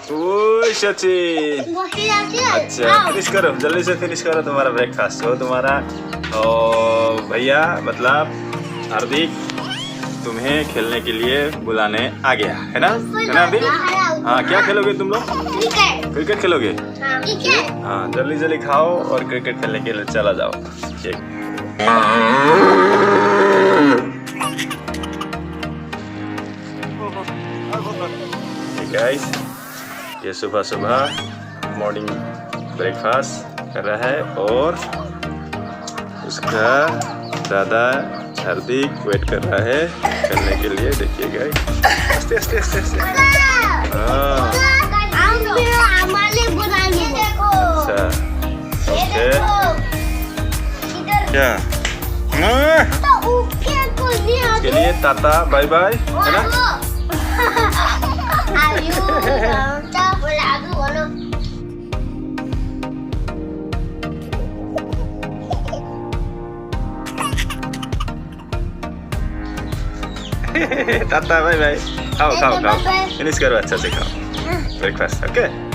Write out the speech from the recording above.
ओए सचिन, अच्छा फिनिश करो, जल्दी से फिनिश करो तुम्हारा ब्रेकफास्ट। हो तुम्हारा भैया मतलब हार्दिक तुम्हें खेलने के लिए बुलाने आ गया है ना अभी? हाँ, क्या खेलोगे तुम लोग? क्रिकेट खेलोगे? हाँ, जल्दी जल्दी खाओ और क्रिकेट खेलने के लिए चला जाओ। ठीक। गाइस, ये सुबह सुबह मॉर्निंग ब्रेकफास्ट कर रहा है और उसका दादा हार्दिक वेट कर रहा है करने के लिए। देखिए गाइस, आस्ते आस्ते आस्ते आस्ते। अच्छा, ओके, क्या के लिए टाटा बाय बाय है ना? Tata bye bye. खाओ खाओ खाओ, फिनिश करो, अच्छा से खाओ ब्रेकफास्ट। ओके।